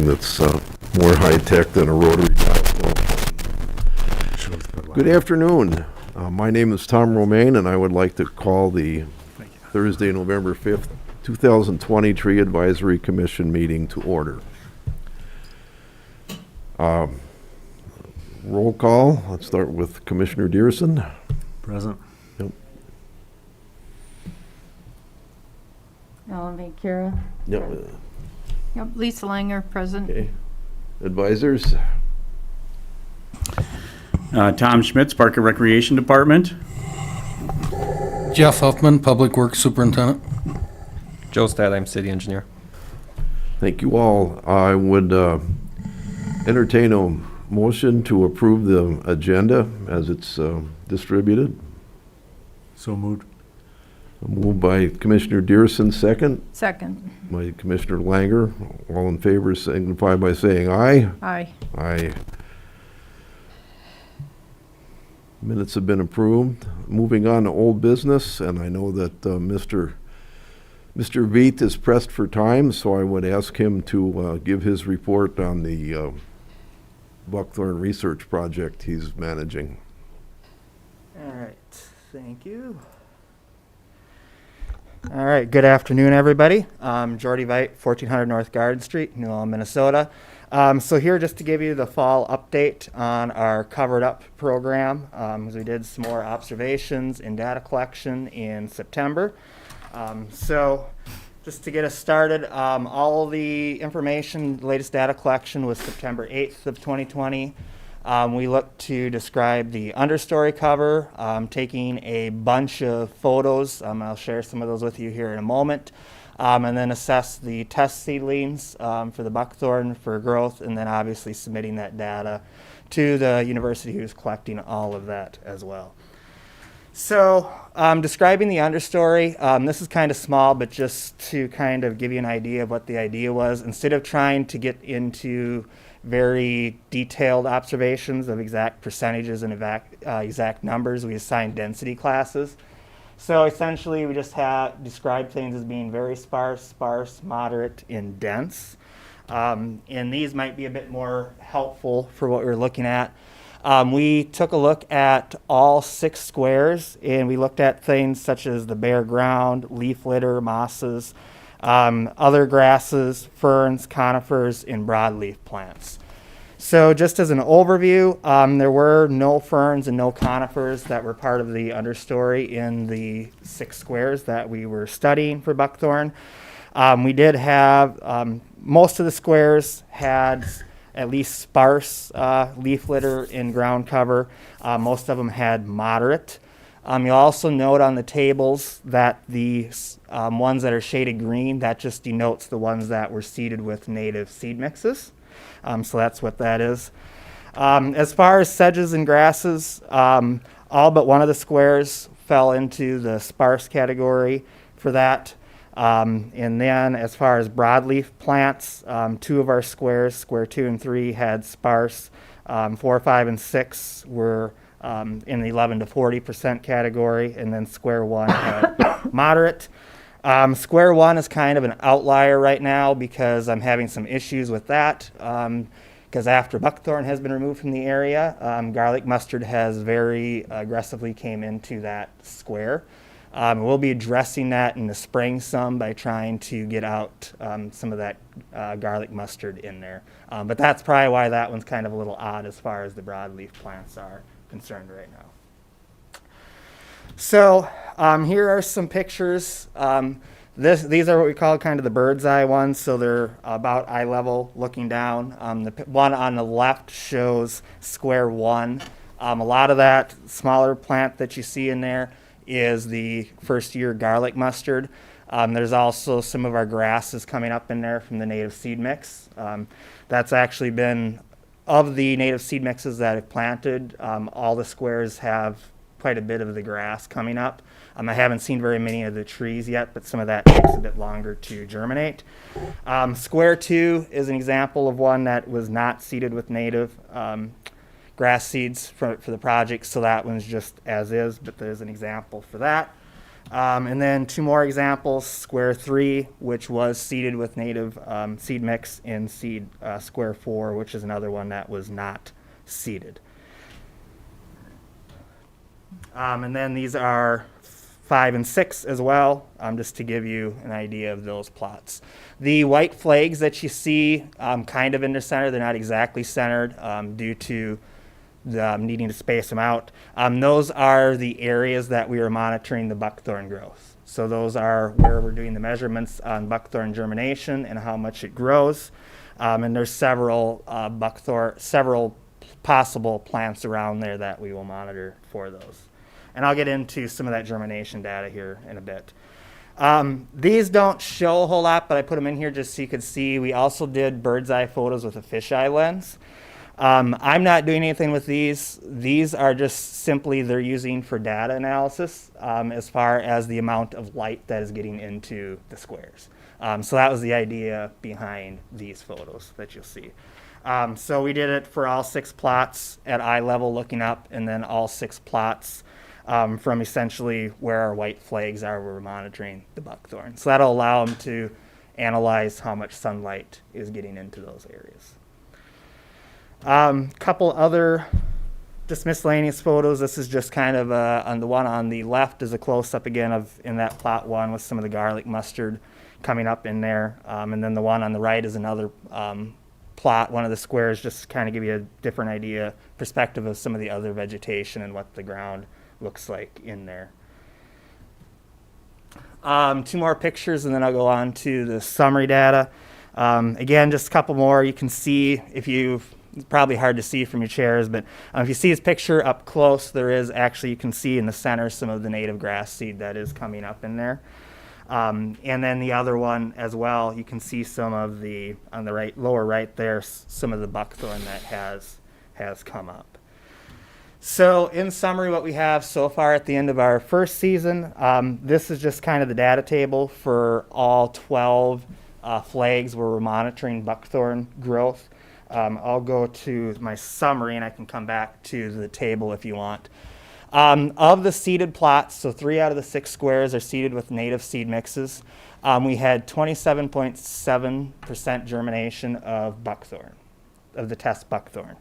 that's more high-tech than a rotary dial. Good afternoon. My name is Tom Romaine, and I would like to call the Thursday, November 5th, 2020 Tree Advisory Commission meeting to order. Roll call. Let's start with Commissioner Dearson. Present. Yep. Alan Vancura. Yep. Yep, Lisa Langer, present. Okay. Advisors. Tom Schmitz, Park and Recreation Department. Jeff Huffman, Public Works Superintendent. Joe Stadheim, City Engineer. Thank you all. I would entertain a motion to approve the agenda as it's distributed. So moved. Moved by Commissioner Dearson, second. Second. By Commissioner Langer. All in favor signify by saying aye. Aye. Aye. Minutes have been approved. Moving on to old business, and I know that Mr. Veet is pressed for time, so I would ask him to give his report on the Buckthorn research project he's managing. All right, thank you. All right, good afternoon, everybody. Jordy Veit, 1400 North Garden Street, New Ulm, Minnesota. So here just to give you the fall update on our Covered Up program. We did some more observations and data collection in September. So just to get us started, all the information, the latest data collection was September 8th of 2020. We looked to describe the Understory cover, taking a bunch of photos. I'll share some of those with you here in a moment. And then assess the test seedlings for the buckthorn for growth, and then obviously submitting that data to the university who's collecting all of that as well. So describing the understory, this is kind of small, but just to kind of give you an idea of what the idea was, instead of trying to get into very detailed observations of exact percentages and exact numbers, we assigned density classes. So essentially we just have described things as being very sparse, moderate, and dense. And these might be a bit more helpful for what we're looking at. We took a look at all 6 squares, and we looked at things such as the bare ground, leaf litter, mosses, other grasses, ferns, conifers, and broadleaf plants. So just as an overview, there were no ferns and no conifers that were part of the understory in the 6 squares that we were studying for buckthorn. We did have, most of the squares had at least sparse leaf litter and ground cover. Most of them had moderate. You'll also note on the tables that the ones that are shaded green, that just denotes the ones that were seeded with native seed mixes. So that's what that is. As far as sedges and grasses, all but one of the squares fell into the sparse category for that. And then as far as broadleaf plants, 2 of our squares, square 2 and 3, had sparse. 4, 5, and 6 were in the 11 to 40% category, and then square 1 had moderate. Square 1 is kind of an outlier right now because I'm having some issues with that. Because after buckthorn has been removed from the area, garlic mustard has very aggressively came into that square. We'll be addressing that in the spring some by trying to get out some of that garlic mustard in there. But that's probably why that one's kind of a little odd as far as the broadleaf plants are concerned right now. So here are some pictures. These are what we call kind of the bird's eye ones, so they're about eye level looking down. The one on the left shows square 1. A lot of that smaller plant that you see in there is the first year garlic mustard. There's also some of our grasses coming up in there from the native seed mix. That's actually been, of the native seed mixes that I've planted, all the squares have quite a bit of the grass coming up. I haven't seen very many of the trees yet, but some of that takes a bit longer to germinate. Square 2 is an example of one that was not seeded with native grass seeds for the project, so that one's just as is, but there's an example for that. And then two more examples, square 3, which was seeded with native seed mix, and square 4, which is another one that was not seeded. And then these are 5 and 6 as well, just to give you an idea of those plots. The white flags that you see kind of in the center, they're not exactly centered due to the needing to space them out. Those are the areas that we are monitoring the buckthorn growth. So those are where we're doing the measurements on buckthorn germination and how much it grows. And there's several several possible plants around there that we will monitor for those. And I'll get into some of that germination data here in a bit. These don't show a whole lot, but I put them in here just so you could see. We also did bird's eye photos with a fisheye lens. I'm not doing anything with these. These are just simply they're using for data analysis as far as the amount of light that is getting into the squares. So that was the idea behind these photos that you'll see. So we did it for all 6 plots at eye level looking up, and then all 6 plots from essentially where our white flags are, we're monitoring the buckthorn. So that'll allow them to analyze how much sunlight is getting into those areas. Couple other just miscellaneous photos. This is just kind of on the one on the left is a close-up again of in that plot 1 with some of the garlic mustard coming up in there. And then the one on the right is another plot, one of the squares, just kind of give you a different idea, perspective of some of the other vegetation and what the ground looks like in there. 2 more pictures and then I'll go on to the summary data. Again, just a couple more. You can see it's probably hard to see from your chairs, but if you see this picture up close, there is actually, you can see in the center some of the native grass seed that is coming up in there. And then the other one as well, you can see some of the, on the right, lower right there, some of the buckthorn that has come up. So in summary, what we have so far at the end of our first season, this is just kind of the data table for all 12 flags where we're monitoring buckthorn growth. I'll go to my summary and I can come back to the table if you want. Of the seeded plots, so 3 out of the 6 squares are seeded with native seed mixes. We had 27.7% germination of buckthorn, of the test buckthorn.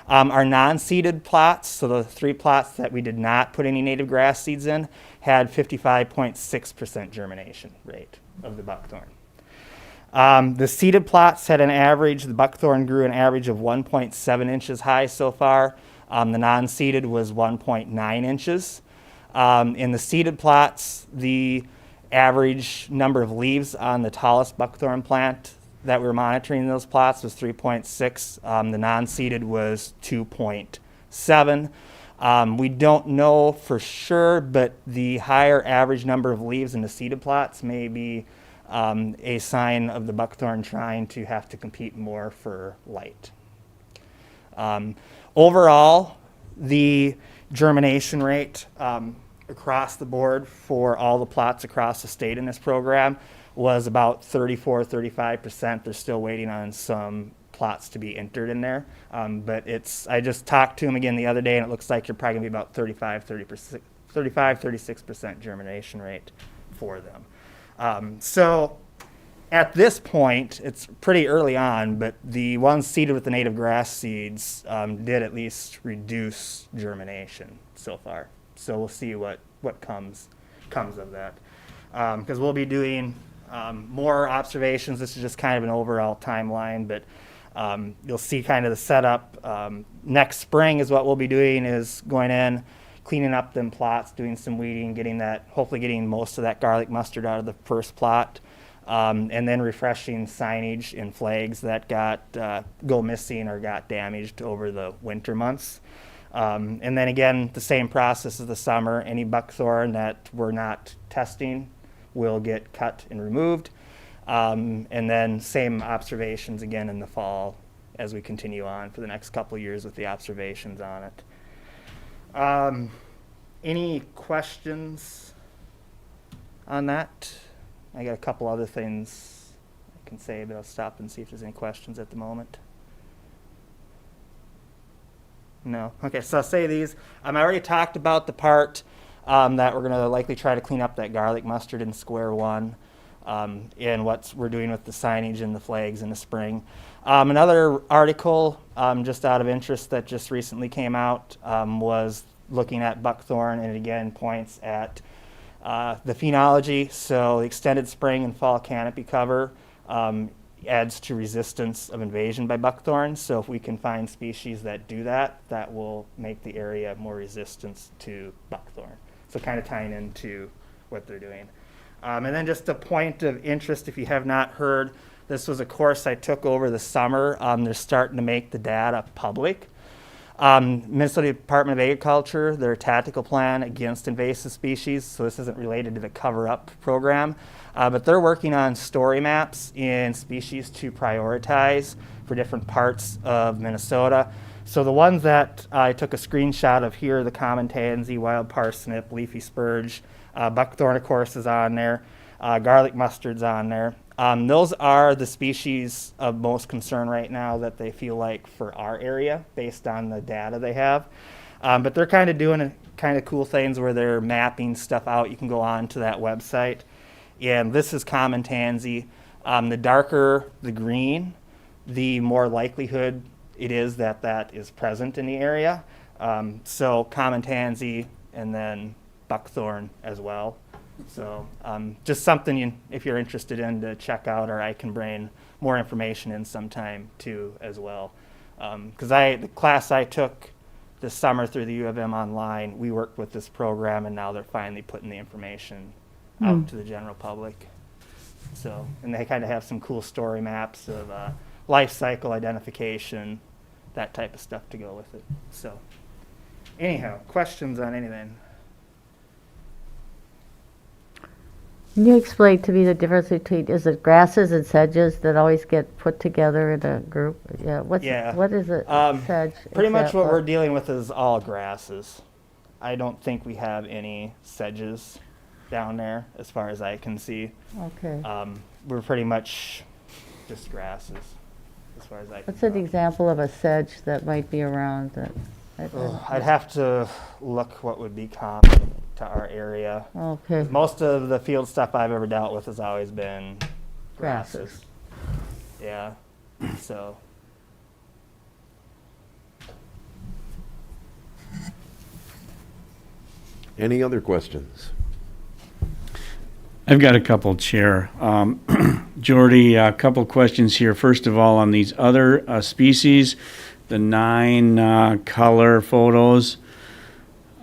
Our non-seeded plots, so the 3 plots that we did not put any native grass seeds in, had 55.6% germination rate of the buckthorn. The seeded plots had an average, the buckthorn grew an average of 1.7 inches high so far. The non-seeded was 1.9 inches. In the seeded plots, the average number of leaves on the tallest buckthorn plant that we were monitoring in those plots was 3.6. The non-seeded was 2.7. We don't know for sure, but the higher average number of leaves in the seeded plots may be a sign of the buckthorn trying to have to compete more for light. Overall, the germination rate across the board for all the plots across the state in this program was about 34-35%. They're still waiting on some plots to be entered in there. But I just talked to them again the other day, and it looks like you're probably going to be about 35-36% germination rate for them. So at this point, it's pretty early on, but the ones seeded with the native grass seeds did at least reduce germination so far. So we'll see what comes of that. Because we'll be doing more observations. This is just kind of an overall timeline, but you'll see kind of the setup. Next spring is what we'll be doing, is going in, cleaning up them plots, doing some weeding, hopefully getting most of that garlic mustard out of the first plot, and then refreshing signage in flags that go missing or got damaged over the winter months. And then again, the same process as the summer. Any buckthorn that we're not testing will get cut and removed. And then same observations again in the fall as we continue on for the next couple of years with the observations on it. Any questions on that? I got a couple other things I can say, but I'll stop and see if there's any questions at the moment. No? Okay, so I'll say these. I already talked about the part that we're going to likely try to clean up that garlic mustard in square one, and what we're doing with the signage and the flags in the spring. Another article, just out of interest, that just recently came out was looking at buckthorn, and it again points at the phenology. So the extended spring and fall canopy cover adds to resistance of invasion by buckthorn. So if we can find species that do that, that will make the area more resistant to buckthorn. So kind of tying into what they're doing. And then just a point of interest, if you have not heard, this was a course I took over the summer. They're starting to make the data public. Minnesota Department of Agriculture, their tactical plan against invasive species, so this isn't related to the cover-up program, but they're working on story maps in species to prioritize for different parts of Minnesota. So the ones that I took a screenshot of here, the common tansy, wild parsnip, leafy spurge, buckthorn, of course, is on there, garlic mustard's on there. Those are the species of most concern right now that they feel like for our area based on the data they have. But they're kind of doing kind of cool things where they're mapping stuff out. You can go on to that website. And this is common tansy. The darker the green, the more likelihood it is that that is present in the area. So common tansy and then buckthorn as well. So just something if you're interested in to check out, or I can bring more information in sometime too as well. Because the class I took this summer through the U of M online, we worked with this program, and now they're finally putting the information out to the general public. So, and they kind of have some cool story maps of life cycle identification, that type of stuff to go with it. So anyhow, questions on anything? Can you explain to me the difference between, is it grasses and sedges that always get put together in a group? Yeah. What is it? Sedge. Pretty much what we're dealing with is all grasses. I don't think we have any sedges down there as far as I can see. Okay. We're pretty much just grasses as far as I can What's an tell. example of a sedge that might be around that? I'd have to look what would be common to our area. Okay. Most of the field stuff I've ever dealt with has always been grasses. Yeah. So. Any other questions? I've got a couple, Chair. Jordy, a couple questions here. First of all, on these other species, the 9 color photos,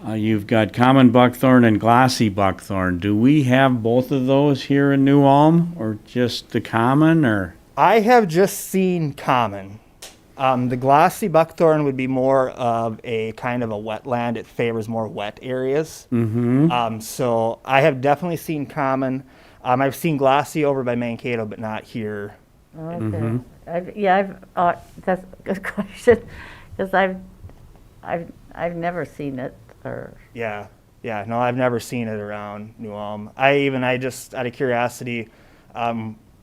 you've got common buckthorn and glossy buckthorn. Do we have both of those here in New Ulm, or just the common, or? I have just seen common. The glossy buckthorn would be more of a kind of a wetland. It favors more wet areas. Mm-hmm. So I have definitely seen common. I've seen glossy over by Mankato, but not here. Okay. Mhm. That's a good question, because I've never seen it, or. Yeah. No, I've never seen it around New Ulm. I just, out of curiosity,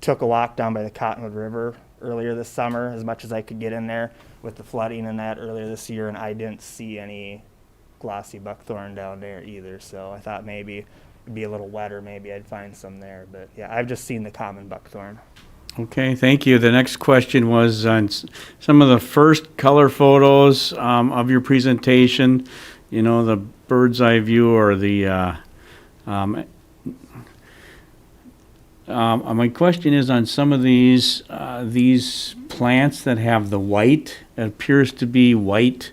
took a walk down by the Cottonwood River earlier this summer, as much as I could get in there with the flooding and that earlier this year, and I didn't see any glossy buckthorn down there either. So I thought maybe it'd be a little wetter, maybe I'd find some there. But yeah, I've just seen the common buckthorn. Okay, thank you. The next question was on some of the first color photos of your presentation, the bird's eye view, or the my question is on some of these plants that have the white, it appears to be white,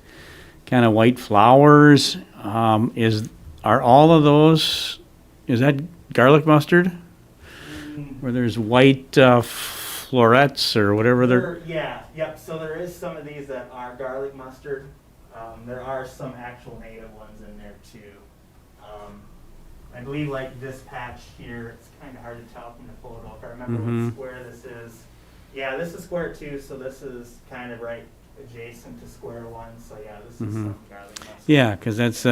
kind of white flowers. Are all of those, is that garlic mustard? Where there's white florets or whatever they're. Yep. So there is some of these that are garlic mustard. There are some actual native ones in there too. I believe like this patch here, it's kind of hard to tell from the photo. If I remember what square this is. Yeah, this is square 2, so this is kind of right adjacent to square 1. So yeah, this is some garlic mustard. Yeah, because that's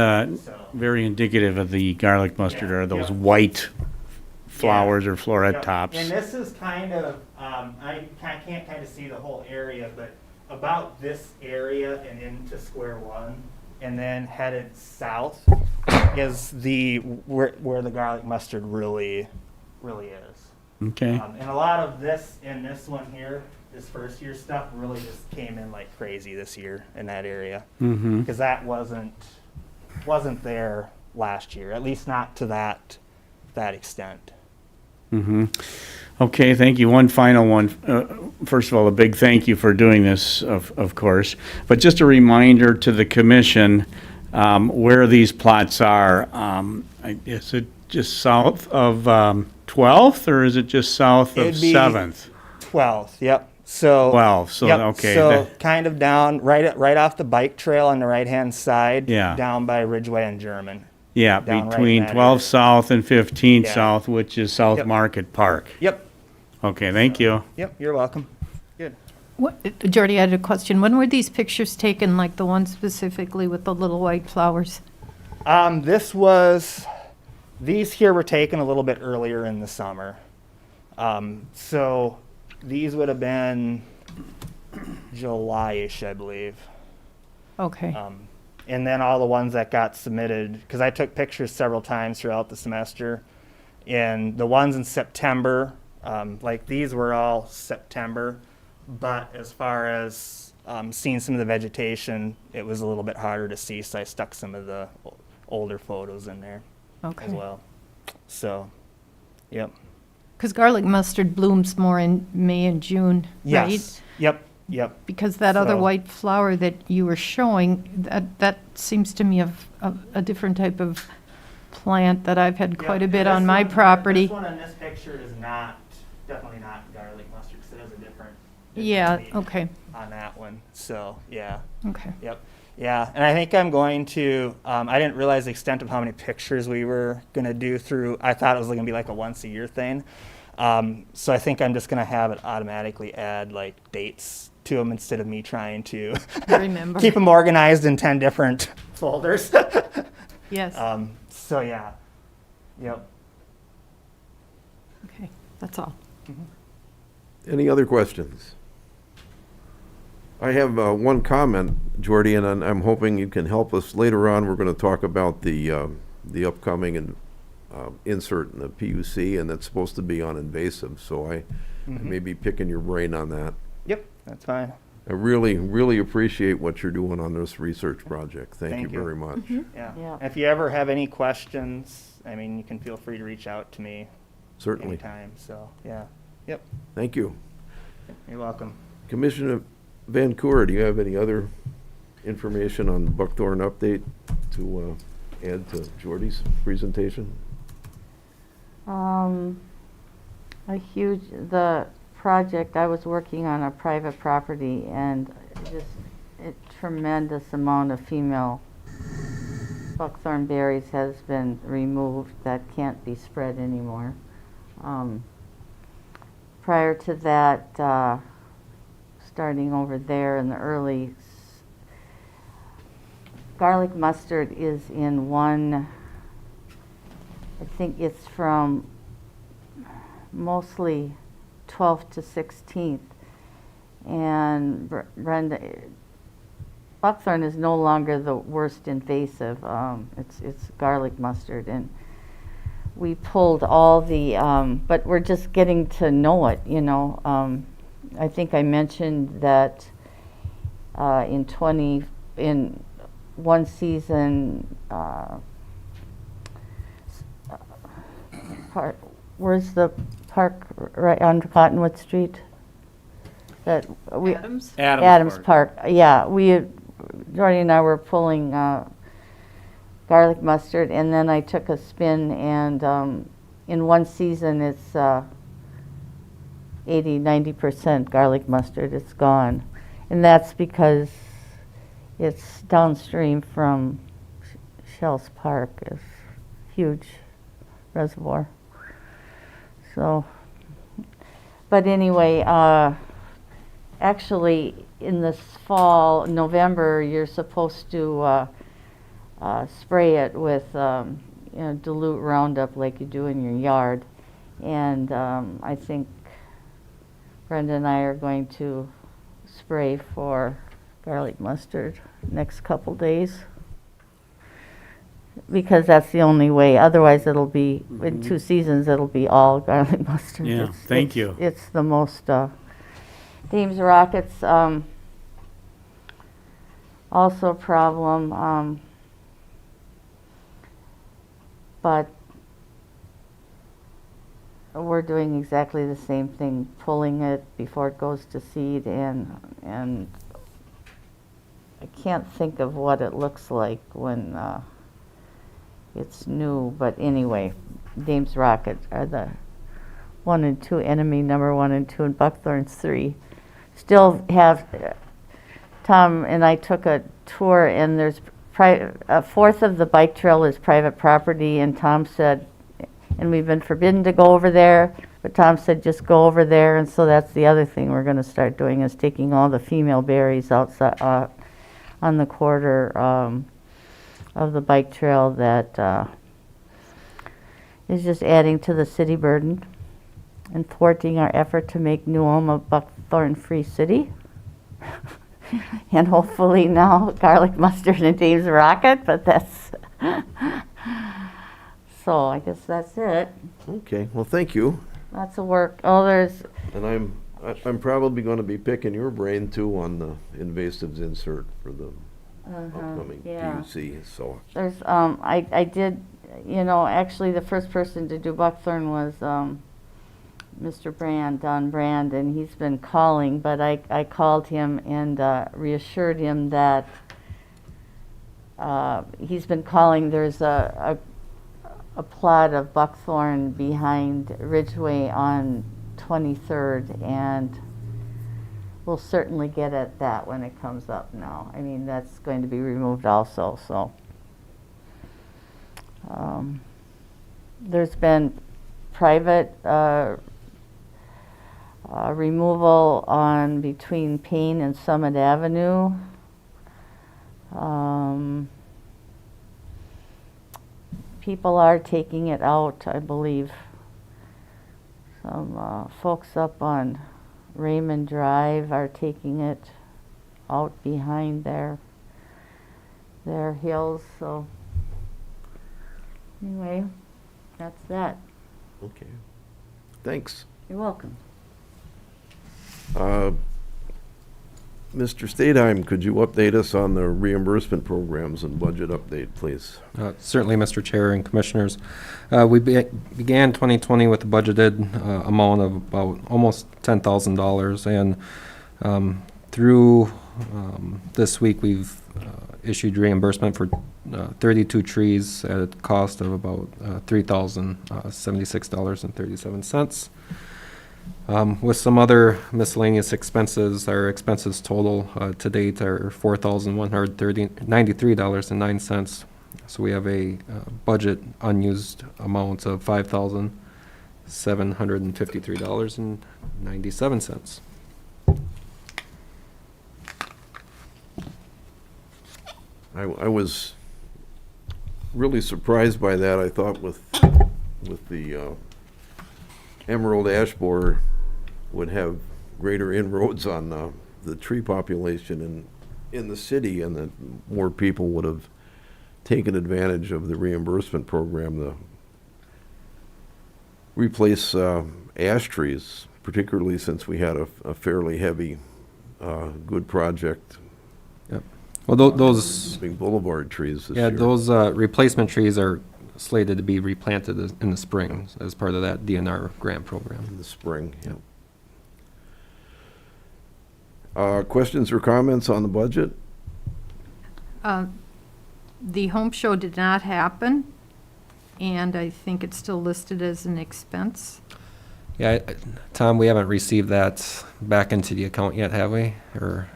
very indicative of the garlic mustard, or those white flowers or floret tops. And this is kind of, I can't kind of see the whole area, but about this area and into square 1 and then headed south is where the garlic mustard really is. Okay. And a lot of this one here, this first year stuff, really just came in like crazy this year in that area, Mm-hmm. because that wasn't there last year, at least not to that extent. Mm-hmm. Okay, thank you. One final one. First of all, a big thank you for doing this, of course. But just a reminder to the commission where these plots are. Is it just south of 12th, or is it just south of It'd be 7th? 12th, yep. So 12, so, yep, okay. So kind of down right off the bike trail on the right-hand side, Yeah. down by Ridgeway and German. Yeah, down right in between that 12 area. South and 15 Yeah. South, which is South Yep. Market Park. Yep, Okay, thank you. yep, you're welcome. Good. Jordy, I had a question. When were these pictures taken, like the one specifically with the little white flowers? These here were taken a little bit earlier in the summer. So these would have been July-ish, I believe. Okay. And then all the ones that got submitted, because I took pictures several times throughout the semester, and the ones in September, like these were all September, but as far as seeing some of the vegetation, it was a little bit harder to see, so I stuck some of the older photos in there as Okay. well. So, yep. Because garlic mustard blooms more in May and June, right? Yes. Yep. Yep. Because that other So- white flower that you were showing, that seems to me of a different type of plant that I've had quite a bit on my property. This one in this picture is definitely not garlic mustard, because it has a different Yeah, leaf okay, on that one. So, yeah. okay. Yep. Yeah, and I think I'm going to, I didn't realize the extent of how many pictures we were going to do through, I thought it was going to be like a once a year thing. So I think I'm just going to have it automatically add like dates to them instead of me trying to Remember. keep them organized in 10 different folders. Yes, So yeah, yep. okay, that's all. Any other questions? I have one comment, Jordy, and I'm hoping you can help us. Later on, we're going to talk about the upcoming insert in the PUC, and that's supposed to be on invasive, so I may be picking your brain on that. Yep, that's fine. I really, really appreciate what you're doing on this research project. Thank Thank you you. very much. Yeah. Yeah. If you ever have any questions, I mean, you can feel free to reach out to me Certainly. anytime. So yeah, yep, Thank you. you're welcome. Commissioner Van Coor, do you have any other information on the Buckthorn update to add to Jordy's presentation? The project, I was working on a private property, and just a tremendous amount of female buckthorn berries has been removed that can't be spread anymore. Prior to that, starting over there in the early, garlic mustard is in one, I think it's from mostly 12th to 16th. And Brenda, buckthorn is no longer the worst invasive. It's garlic mustard, and we pulled all the, but we're just getting to know it, you know. I think I mentioned that in one season, where's the park right on Cottonwood Street? That we Adams? Adams Park. Yeah, Jordy and I were pulling garlic mustard, and then I took a spin, and in one season it's 80-90% garlic mustard. It's gone, and that's because it's downstream from Shells Park. It's huge reservoir. So, but anyway, actually in this fall, November, you're supposed to spray it with dilute Roundup like you do in your yard. And I think Brenda and I are going to spray for garlic mustard next couple days. because that's the only way. Otherwise, it'll be, in 2 seasons, it'll be all garlic mustard. Yeah, thank you. It's the most, Dame's Rockets, also a problem, but we're doing exactly the same thing, pulling it before it goes to seed, and I can't think of what it looks like when it's new, but anyway, Dame's Rockets are the 1 and 2 enemy, number 1 and 2, and Buckthorn's 3. Still have, Tom and I took a tour, and there's a fourth of the bike trail is private property, and Tom said, and we've been forbidden to go over there, but Tom said just go over there, and so that's the other thing we're going to start doing, is taking all the female berries outside on the quarter of the bike trail that is just adding to the city burden and thwarting our effort to make New Ulm a Buckthorn-free city. And hopefully now garlic mustard and Dave's Rocket, but that's so I guess that's it. Okay, well, thank you. Lots of work. Oh, there's, And I'm probably going to be picking your brain too on the invasives insert for the upcoming yeah. PUC, so. There's, I did, you know, actually the first person to do Buckthorn was Mr. Brand, Don Brand, and he's been calling, but I called him and reassured him that he's been calling. There's a plot of buckthorn behind Ridgeway on 23rd, and we'll certainly get at that when it comes up now. I mean, that's going to be removed also, so. There's been private removal on between Payne and Summit Avenue. People are taking it out, I believe. Some folks up on Raymond Drive are taking it out behind their hills, so anyway, that's that. Okay, thanks. You're welcome. Mr. Stadheim, could you update us on the reimbursement programs and budget update, please? Certainly, Mr. Chair and Commissioners. We began 2020 with a budgeted amount of about almost $10,000, and through this week we've issued reimbursement for 32 trees at a cost of about $3,076.37. With some other miscellaneous expenses, our expenses total to date are $4,193.09. So we have a budget unused amount of $5,753.97. I was really surprised by that. I thought with the emerald ash borer would have greater inroads on the tree population in the city, and that more people would have taken advantage of the reimbursement program to replace ash trees, particularly since we had a fairly heavy, good project. Yep. Well, those Big boulevard trees this year. those replacement trees are slated to be replanted in the spring as part of that DNR grant program. In the spring, yeah. Questions or comments on the budget? The home show did not happen, and I think it's still listed as an expense. Yeah, Tom, we haven't received that back into the account yet, have we? Or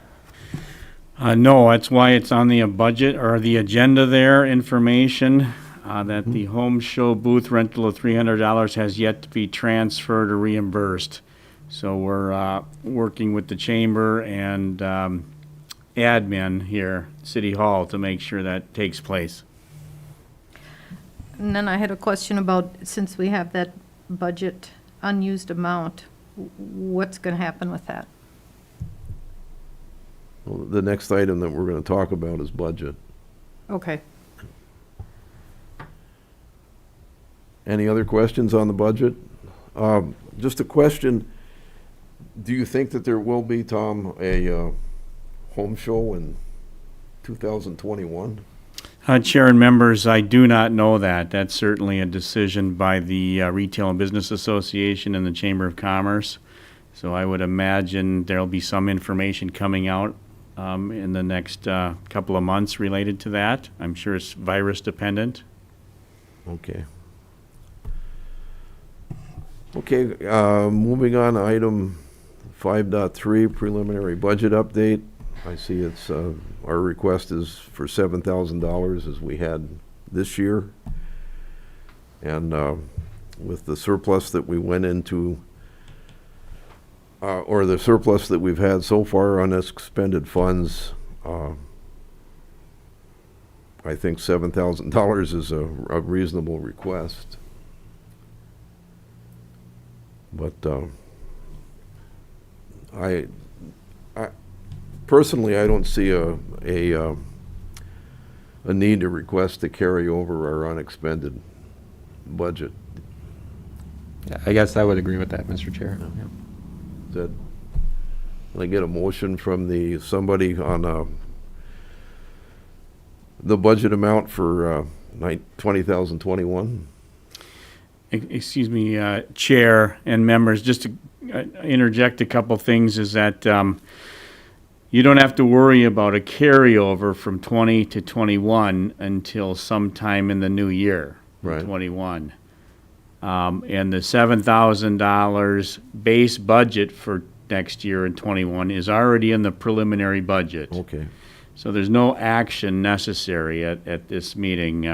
No, that's why it's on the budget or the agenda there, information, that the home show booth rental of $300 has yet to be transferred or reimbursed. So we're working with the chamber and admin here, City Hall, to make sure that takes place. And then I had a question about, since we have that budget unused amount, what's going to happen with that? Well, the next item that we're going to talk about is budget. Okay. Any other questions on the budget? Just a question, do you think that there will be, Tom, a home show in 2021? Chair and members, I do not know that. That's certainly a decision by the Retail and Business Association and the Chamber of Commerce. So I would imagine there'll be some information coming out in the next couple of months related to that. I'm sure it's virus dependent. Okay. Okay, moving on to item 5.3, preliminary budget update. I see it's, our request is for $7,000 as we had this year. And with the surplus that we went into, or the surplus that we've had so far on expended funds, I think $7,000 is a reasonable request. But I personally, I don't see a need to request to carry over our unexpended budget. Yeah, I guess I would agree with that, Mr. Chair. Yeah. That, can I get a motion from somebody on the budget amount for 2021? Excuse me, Chair and members, just to interject a couple things is that you don't have to worry about a carryover from 20 to 21 until sometime in the new year, Right. 21. And the $7,000 base budget for next year in 21 is already in the preliminary budget. Okay. So there's no action necessary at this meeting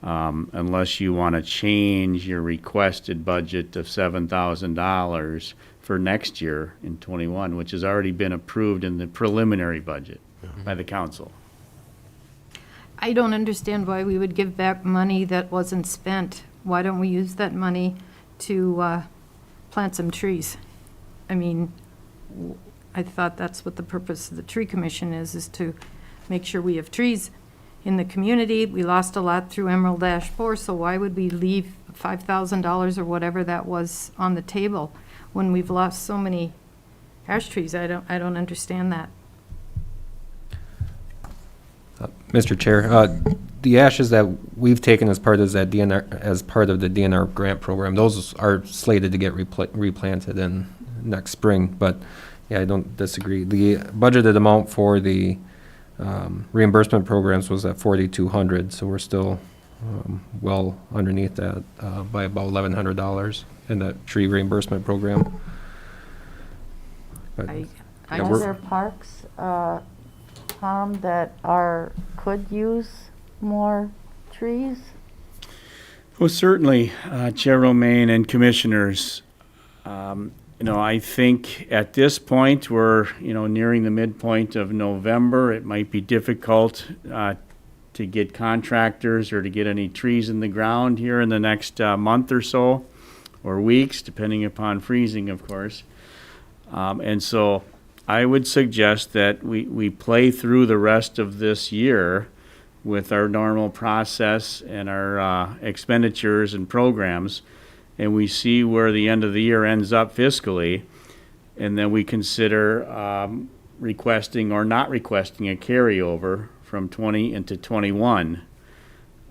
unless you want to change your requested budget of $7,000 for next year in 21, which has already been approved in the preliminary budget by the council. I don't understand why we would give back money that wasn't spent. Why don't we use that money to plant some trees? I mean, I thought that's what the purpose of the tree commission is to make sure we have trees in the community. We lost a lot through Emerald Ash Borer, so why would we leave $5,000 or whatever that was on the table when we've lost so many ash trees? I don't understand that. Mr. Chair, the ashes that we've taken as part of that DNR grant program, those are slated to get replanted in next spring. But yeah, I don't disagree. The budgeted amount for the reimbursement programs was at $4,200, so we're still well underneath that by about $1,100 in that tree reimbursement program. But, I yeah, Are we're- there parks, Tom, that could use more trees? Well, certainly, Chair Romaine and commissioners, I think at this point, we're, nearing the midpoint of November. It might be difficult to get contractors or to get any trees in the ground here in the next month or so, or weeks, depending upon freezing, of course. And so I would suggest that we play through the rest of this year with our normal process and our expenditures and programs, and we see where the end of the year ends up fiscally, and then we consider requesting or not requesting a carryover from 20 into 21.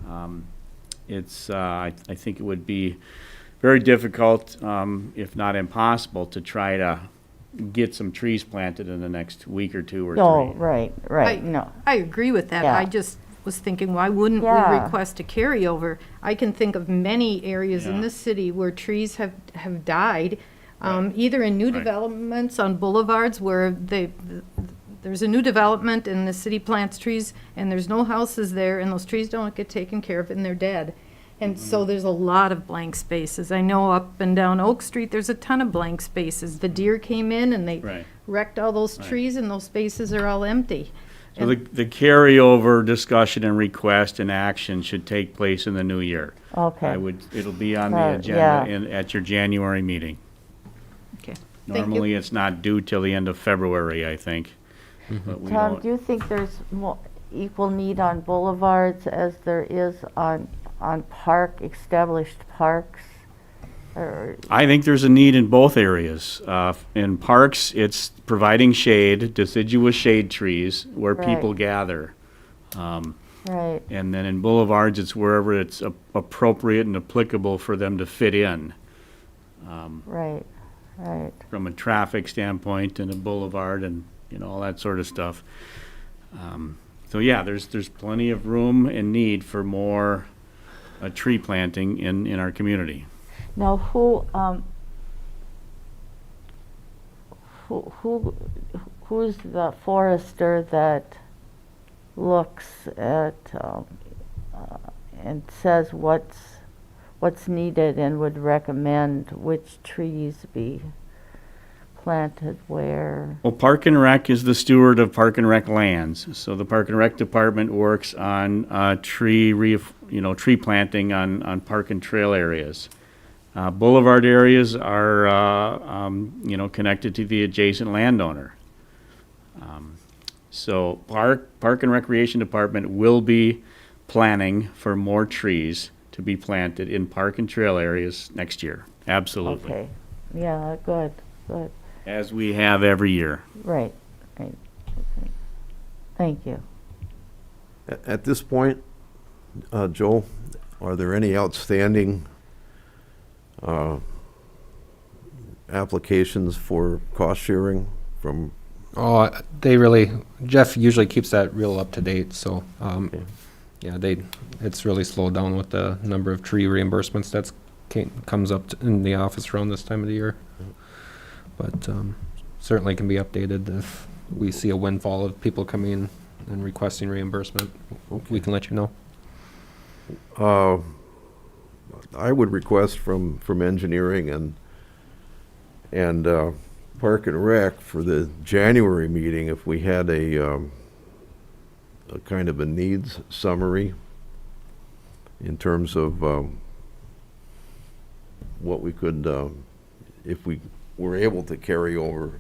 I think it would be very difficult, if not impossible, to try to get some trees planted in the next week or two or No, three. right, no. I agree with that. Yeah. I just was thinking, why wouldn't we Yeah. request a carryover? I can think of many areas in Yeah. this city where trees have died, either in new Right. developments on boulevards where there's a new development and the city plants trees and there's no houses there and those trees don't get taken care of and they're dead. And so there's a lot of blank spaces. I know up and down Oak Street, there's a ton of blank spaces. The deer came in and they Right. wrecked all those trees and those spaces are all empty. So the carryover discussion and request and action should take place in the new year. Okay. It'll be on the Yeah. agenda at your January meeting. Okay. Thank you. Normally, it's not due till the end of February, I think. But we Tom, don't. do you think there's equal need on boulevards as there is on on established parks? Or, I think there's a need in both areas. In parks, it's providing shade, deciduous shade trees where people Right. gather. right, And then in boulevards, it's wherever it's appropriate and applicable for them to fit in. right, right. From a traffic standpoint and a boulevard and, all that sort of stuff. So yeah, there's plenty of room and need for more tree planting in our community. Now, who's the forester that looks at and says what's needed and would recommend which trees be planted where? Well, Park and Rec is the steward of Park and Rec lands. So the Park and Rec department works on tree planting on park and trail areas. Boulevard areas are, connected to the adjacent landowner. So Park and Recreation Department will be planning for more trees to be planted in park and trail areas next year. Absolutely. Okay, yeah, good, As we have every year. right. Okay. Thank you. At this point, Joe, are there any outstanding applications for cost sharing from? Oh, Jeff usually keeps that real up to date, so, yeah, it's really slowed down with the number of tree reimbursements comes up in the office around this time of the year. But, certainly can be updated if we see a windfall of people coming in and requesting reimbursement. We can let you know. I would request from engineering and Park and Rec for the January meeting, if we had a kind of a needs summary in terms of what we could, if we were able to carry over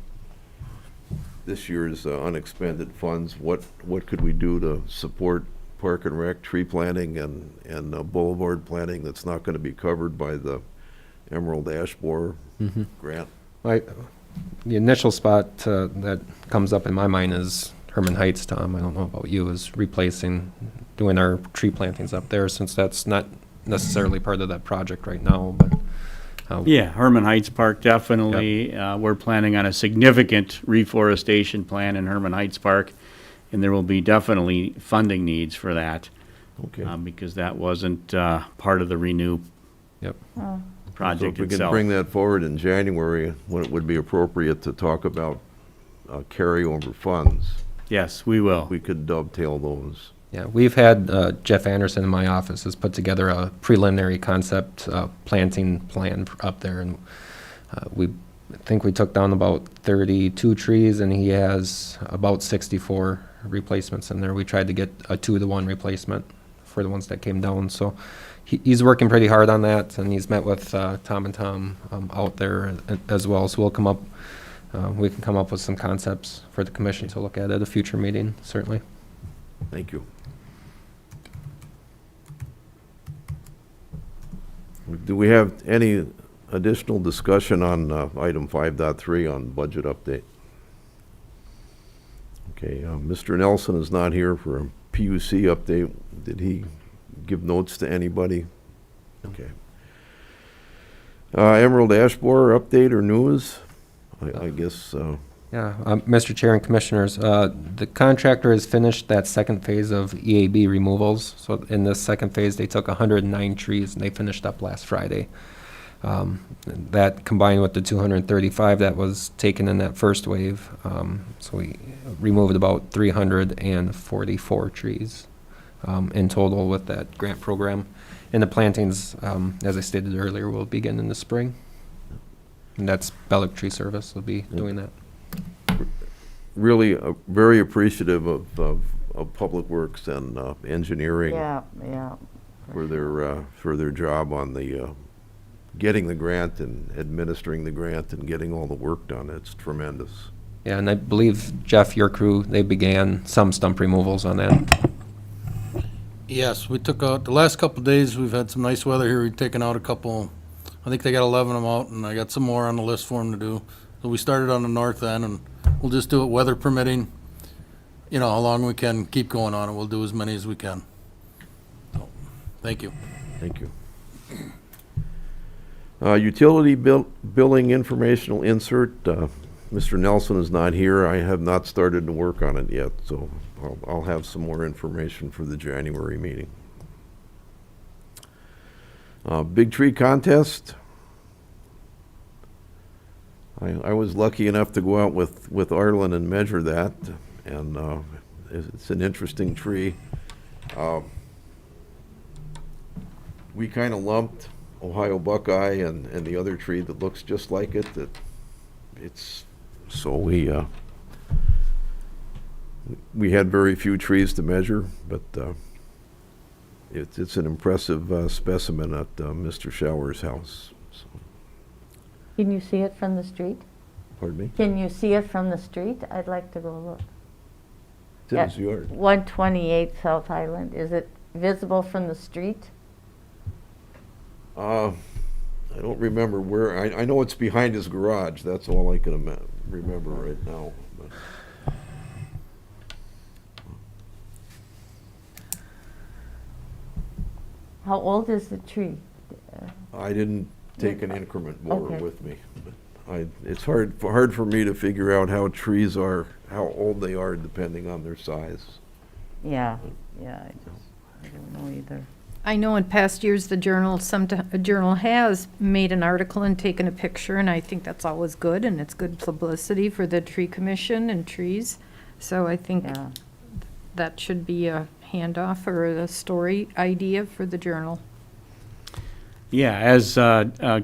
this year's unexpended funds, what could we do to support Park and Rec tree planting and boulevard planting that's not going to be covered by the Emerald Ash Borer grant? The initial spot that comes up in my mind is Herman Heights, Tom. I don't know about you, is doing our tree plantings up there, since that's not necessarily part of that project right now, but. Yeah, Herman Heights Park, definitely. We're planning on a significant reforestation plan in Herman Heights Park, and there will be definitely funding needs for that. Okay. Because that wasn't part of the Renew Yep. Oh, project So if we could itself. bring that forward in January, when it would be appropriate to talk about carryover funds, Yes, we will. we could dovetail those. Yeah, we've had Jeff Anderson in my office has put together a preliminary concept planting plan up there, and I think we took down about 32 trees, and he has about 64 replacements in there. We tried to get a 2-to-1 replacement for the ones that came down, so he's working pretty hard on that, and he's met with Tom and Tom out there as well. So we can come up with some concepts for the commission to look at a future meeting, certainly. Thank you. Do we have any additional discussion on item 5.3 on budget update? Okay, Mr. Nelson is not here for a PUC update. Did he give notes to anybody? Okay. Emerald Ash Borer update or news? I guess, Yeah, Mr. Chair and Commissioners, the contractor has finished that second phase of EAB removals. So in this second phase, they took 109 trees, and they finished up last Friday. That combined with the 235 that was taken in that first wave, so we removed about 344 trees in total with that grant program. And the plantings, as I stated earlier, will begin in the spring. And that's Bellick Tree Service will be doing that. really very appreciative of Public Works and engineering yeah. for their job on the getting the grant and administering the grant and getting all the work done. It's tremendous. Yeah, and I believe, Jeff, your crew, they began some stump removals on that. Yes, we took out, the last couple of days, we've had some nice weather here. We've taken out a couple, I think they got 11 of them out, and I got some more on the list for them to do. So we started on the north end, and we'll just do it weather permitting. You know, how long we can keep going on it. We'll do as many as we can. So, thank you. Thank you. Utility billing informational insert. Mr. Nelson is not here. I have not started to work on it yet, so I'll have some more information for the January meeting. Big tree contest. I was lucky enough to go out with Arlen and measure that, and it's an interesting tree. We kind of lumped Ohio Buckeye and the other tree that looks just like it. So we had very few trees to measure, but it's an impressive specimen at Mr. Shower's house. So, Can you see it from the street? pardon me? Can you see it from the street? I'd like to go look. It's in his yard. 128 South Highland. Is it visible from the street? I don't remember where. I know it's behind his garage. That's all I can remember right now. But How old is the tree? I didn't take an increment mower Okay. with me. But it's hard for me to figure out how trees are, how old they are, depending on their size. Yeah, I don't know either. I know in past years, the journal, a journal has made an article and taken a picture, and I think that's always good, and it's good publicity for the tree commission and trees. So I think Yeah. that should be a handoff or a story idea for the journal. Yeah, as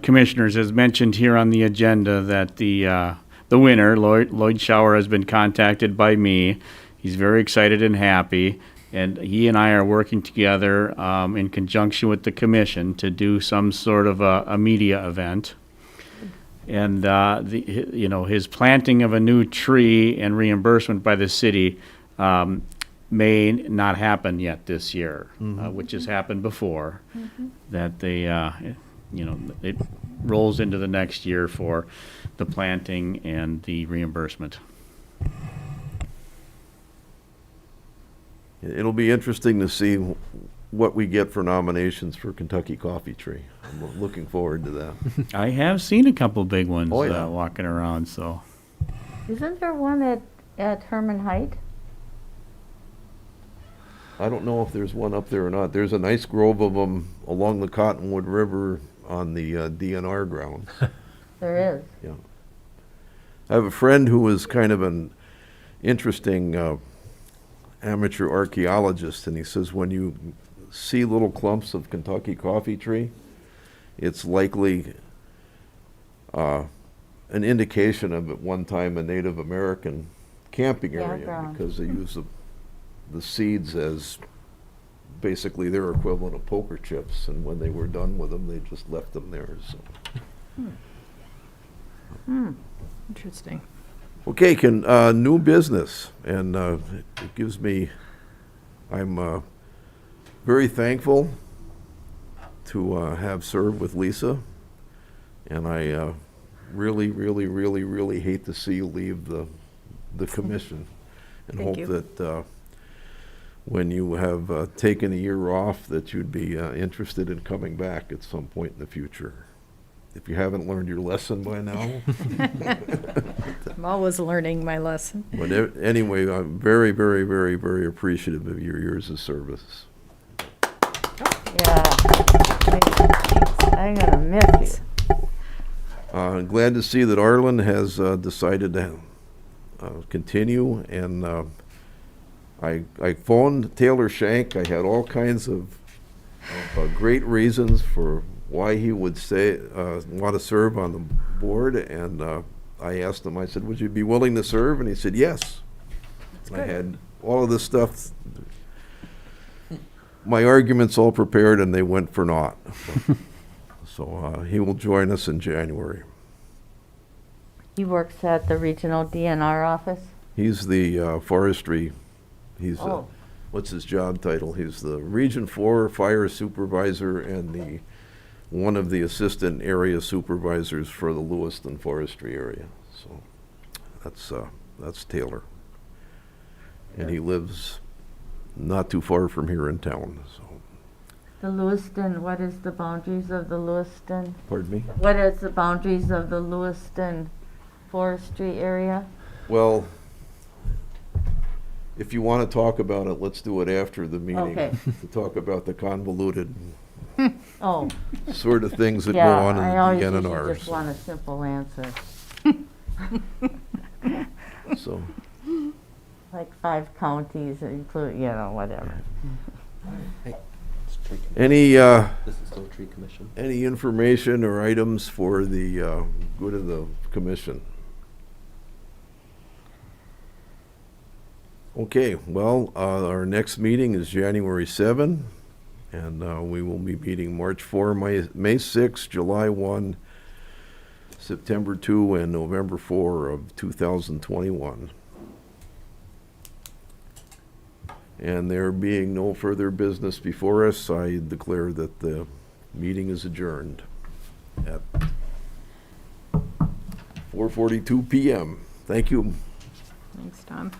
commissioners, as mentioned here on the agenda, that the winner, Lloyd Shower, has been contacted by me. He's very excited and happy, and he and I are working together in conjunction with the commission to do some sort of a media event. And his planting of a new tree and reimbursement by the city may not happen yet this year, which has happened before. That they, it rolls into the next year for the planting and the reimbursement. It'll be interesting to see what we get for nominations for Kentucky Coffee Tree. I'm looking forward to that. I have seen a couple big ones Oh, yeah. walking around, so. Isn't there one at Herman Height? I don't know if there's one up there or not. There's a nice grove of them along the Cottonwood River on the DNR grounds. There is. Yeah. I have a friend who is kind of an interesting amateur archaeologist, and he says when you see little clumps of Kentucky coffee tree, it's likely an indication of at one time a Native American camping area, Campground. because they use the seeds as basically their equivalent of poker chips, and when they were done with them, they just left them there. So. Interesting. Okay, new business, and it gives me, I'm very thankful to have served with Lisa, and I really, really, really, really hate to see you leave the commission, and Thank hope you. that when you have taken a year off, that you'd be interested in coming back at some point in the future. If you haven't learned your lesson by now. I'm always learning my lesson. But anyway, I'm very, very, very, very appreciative of your years of service. Yeah. I'm gonna miss you. I'm glad to see that Arlen has decided to continue, and I phoned Taylor Shank. I had all kinds of great reasons for why he would want to serve on the board, and I asked him, I said, would you be willing to serve? And he said, yes. I had all of this stuff, my arguments all prepared, and they went for naught. So he will join us in January. He works at the regional DNR office? He's the forestry, he's Oh. what's his job title? He's the Region 4 Fire Supervisor and one of the Assistant Area Supervisors for the Lewiston Forestry area. So that's Taylor. And he lives not too far from here in town, so. The Lewiston, what is the boundaries of the Lewiston? Pardon me? What is the boundaries of the Lewiston forestry area? Well, if you want to talk about it, let's do it after the meeting. Okay. To talk about the convoluted Oh, sort of things that go yeah, on in I the always DNR. usually just want a simple answer, So, like 5 counties, include, whatever. any, This is still tree commission. any information or items for the good of the commission? Okay, well, our next meeting is January 7, and we will be meeting March 4, May 6, July 1, September 2, and November 4 of 2021. And there being no further business before us, I declare that the meeting is adjourned at 4:42 p.m. Thank you. Thanks, Tom.